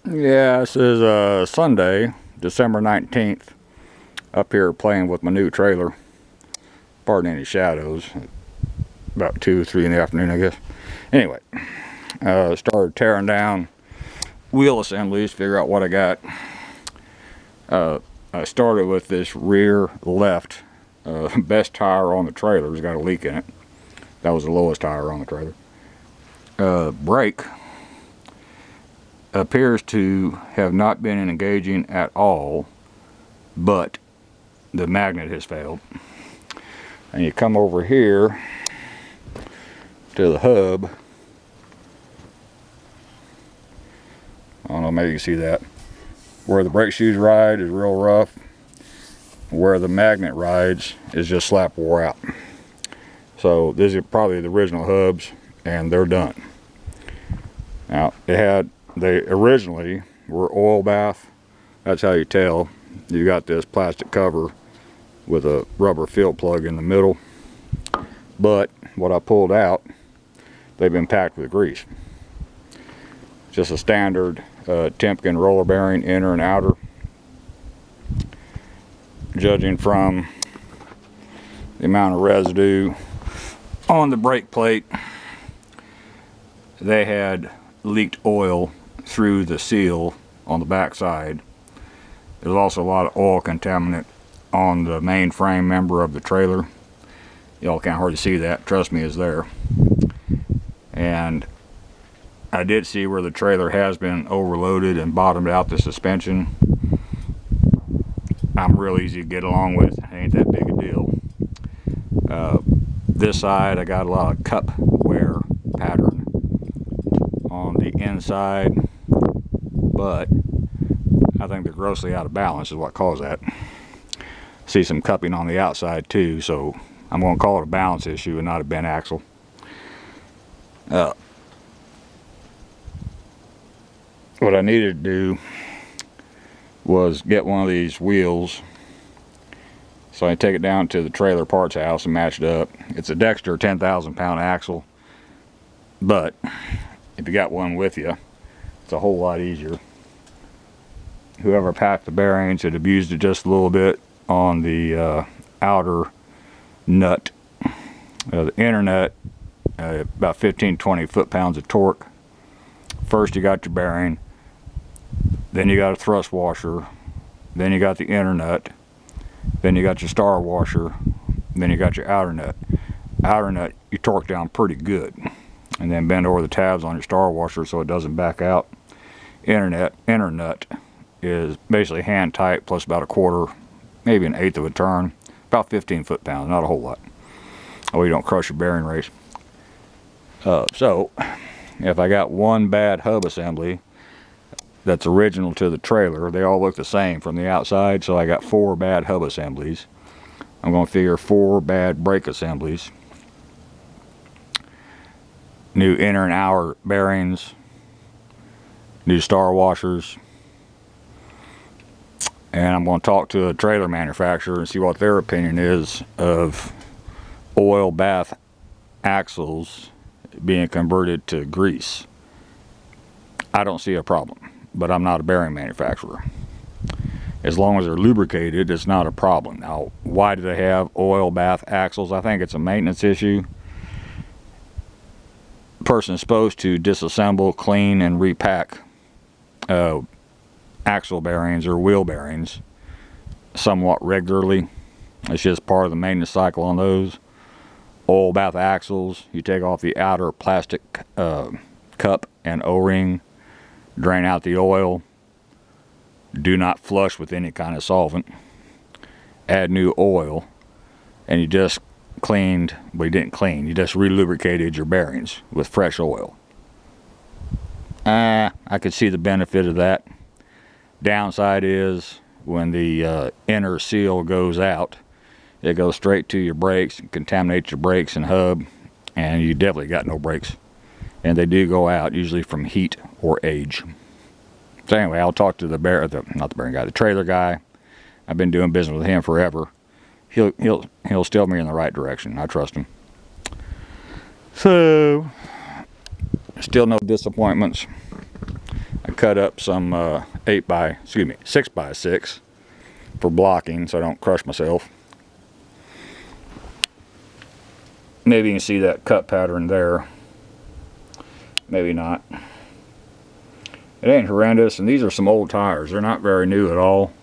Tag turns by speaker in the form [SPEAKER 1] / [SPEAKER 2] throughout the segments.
[SPEAKER 1] Yeah, this is Sunday, December 19th. Up here playing with my new trailer. Pardon any shadows. About 2, 3 in the afternoon, I guess. Anyway, started tearing down wheel assemblies, figure out what I got. I started with this rear left best tire on the trailer. It's got a leak in it. That was the lowest tire on the trailer. Brake appears to have not been engaging at all, but the magnet has failed. And you come over here to the hub. I don't know, maybe you can see that. Where the brake shoes ride is real rough. Where the magnet rides is just slap wore out. So these are probably the original hubs, and they're done. Now they originally were oil bath. That's how you tell. You got this plastic cover with a rubber field plug in the middle. But what I pulled out, they've been packed with grease. Just a standard Timken roller bearing, inner and outer. Judging from the amount of residue on the brake plate, they had leaked oil through the seal on the back side. There's also a lot of oil contaminant on the main frame member of the trailer. Y'all can't hardly see that, trust me, it's there. And I did see where the trailer has been overloaded and bottomed out the suspension. I'm real easy to get along with, it ain't that big a deal. This side I got a lot of cup wear pattern on the inside, but I think they're grossly out of balance is what caused that. See some cupping on the outside too, so I'm going to call it a balance issue and not a bent axle. What I needed to do was get one of these wheels, so I take it down to the trailer parts house and match it up. It's a Dexter 10,000 pound axle, but if you got one with you, it's a whole lot easier. Whoever packed the bearings had abused it just a little bit on the outer nut. The inner nut, about 15-20 foot-pounds of torque. First you got your bearing, then you got a thrust washer, then you got the inner nut, then you got your star washer, then you got your outer nut. Outer nut you torque down pretty good, and then bend over the tabs on your star washer so it doesn't back out. Inner nut is basically hand tight plus about a quarter, maybe an eighth of a turn, about 15 foot-pounds, not a whole lot. Oh, you don't crush your bearing race. So if I got one bad hub assembly that's original to the trailer, they all look the same from the outside, so I got 4 bad hub assemblies. I'm going to figure 4 bad brake assemblies, new inner and outer bearings, new star washers, and I'm going to talk to a trailer manufacturer and see what their opinion is of oil bath axles being converted to grease. I don't see a problem, but I'm not a bearing manufacturer. As long as they're lubricated, it's not a problem. Now, why do they have oil bath axles? I think it's a maintenance issue. The person is supposed to disassemble, clean, and repack axle bearings or wheel bearings somewhat regularly. It's just part of the maintenance cycle on those. Oil bath axles, you take off the outer plastic cup and O-ring, drain out the oil, do not flush with any kind of solvent, add new oil, and you just cleaned, well, you didn't clean, you just re-lubricated your bearings with fresh oil. I could see the benefit of that. Downside is when the inner seal goes out, it goes straight to your brakes and contaminates your brakes and hub, and you definitely got no brakes. And they do go out, usually from heat or age. So anyway, I'll talk to the trailer guy. I've been doing business with him forever. He'll steer me in the right direction. I trust him. So, still no disappointments. I cut up some 6x6 for blocking so I don't crush myself. Maybe you can see that cut pattern there. Maybe not. It ain't horrendous, and these are some old tires. They're not very new at all.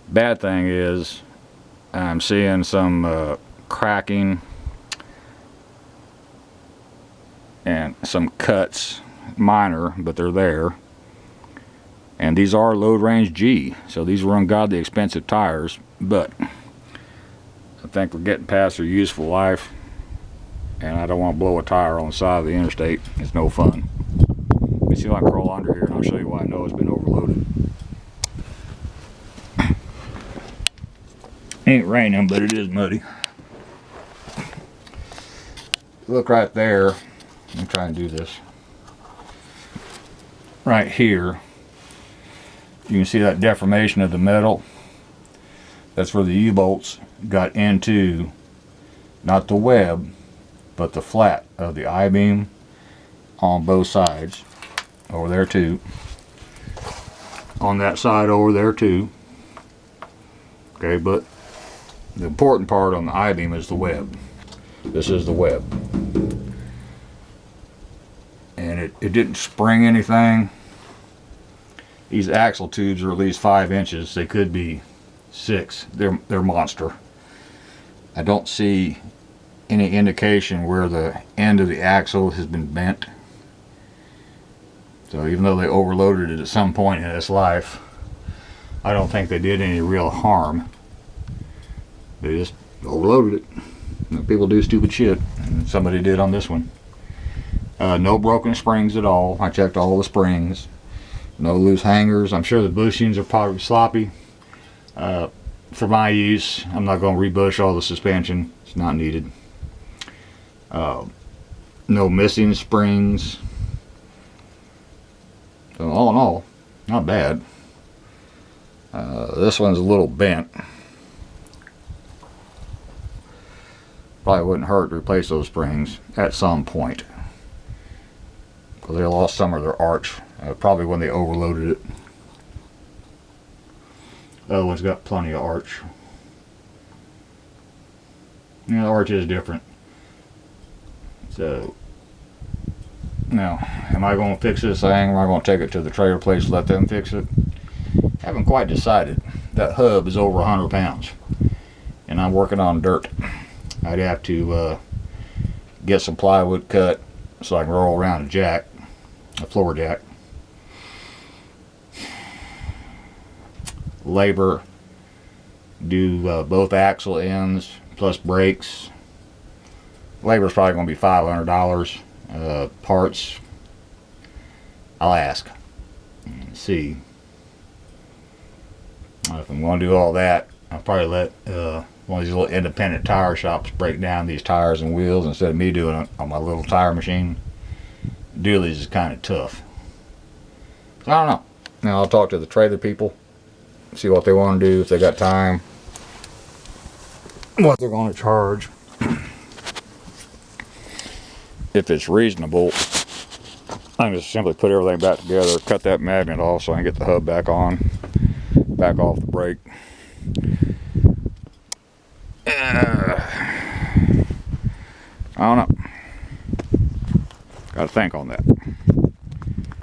[SPEAKER 1] Bad thing is I'm seeing some cracking and some cuts, minor, but they're there. And these are load range G, so these were ungodly expensive tires, but I think we're getting past their useful life, and I don't want to blow a tire on the side of the interstate. It's no fun. Let me see if I can crawl under here and I'll show you why I know it's been overloaded. Ain't raining, but it is muddy. Look right there. I'm trying to do this. Right here, you can see that deformation of the metal. That's where the U-bolts got into, not the web, but the flat of the I-beam on both sides. Over there too. On that side over there too. Okay, but the important part on the I-beam is the web. This is the web. And it didn't spring anything. These axle tubes are at least 5 inches. They could be 6. They're monster. I don't see any indication where the end of the axle has been bent. So even though they overloaded it at some point in its life, I don't think they did any real harm. They just overloaded it. You know, people do stupid shit, and somebody did on this one. No broken springs at all. I checked all the springs. No loose hangers. I'm sure the bushings are probably sloppy. For my use, I'm not going to rebush all the suspension. It's not needed. No missing springs. So all in all, not bad. This one's a little bent. Probably wouldn't hurt to replace those springs at some point, because they lost some of their arch, probably when they overloaded it. The other one's got plenty of arch. Yeah, the arch is different. So now, am I going to fix this thing, or am I going to take it to the trailer place and let them fix it? Haven't quite decided. That hub is over 100 pounds, and I'm working on dirt. I'd have to get some plywood cut so I can roll around a jack, a floor jack. Labor, do both axle ends plus brakes. Labor's probably going to be $500. Parts, I'll ask and see. If I'm going to do all that, I'll probably let one of these little independent tire shops break down these tires and wheels instead of me doing it on my little tire machine. Dualies is kind of tough. So I don't know. Now I'll talk to the trailer people, see what they want to do, if they got time, what they're going to charge. If it's reasonable, I can just simply put everything back together, cut that magnet off so I can get the hub back on, back off the brake. I don't know. Got to think on that.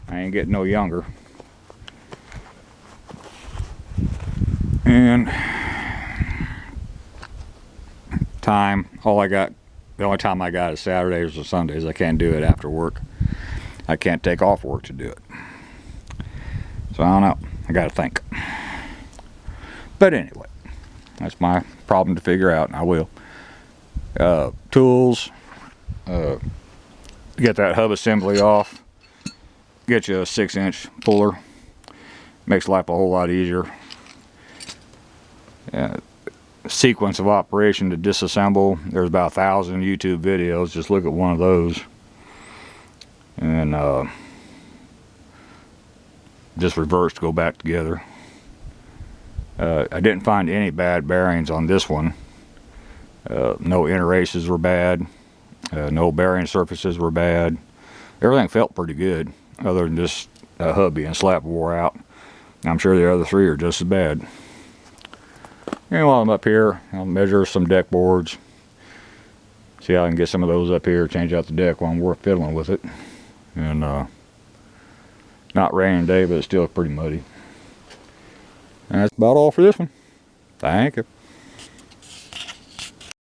[SPEAKER 1] I ain't getting no younger. And time, the only time I got is Saturdays or Sundays. I can't do it after work. I can't take off work to do it. So I don't know. I got to think. But anyway, that's my problem to figure out, and I will. Tools. Get that hub assembly off. Get you a 6-inch puller. Makes life a whole lot easier. Sequence of operation to disassemble. There's about 1,000 YouTube videos. Just look at one of those. And just reverse to go back together. I didn't find any bad bearings on this one. No interaces were bad. No bearing surfaces were bad. Everything felt pretty good, other than just hubby and slap wore out. I'm sure the other 3 are just as bad. And while I'm up here, I'll measure some deck boards. See how I can get some of those up here, change out the deck while I'm fiddling with it. And not raining day, but it's still pretty muddy. And that's about all for this one. Thank you.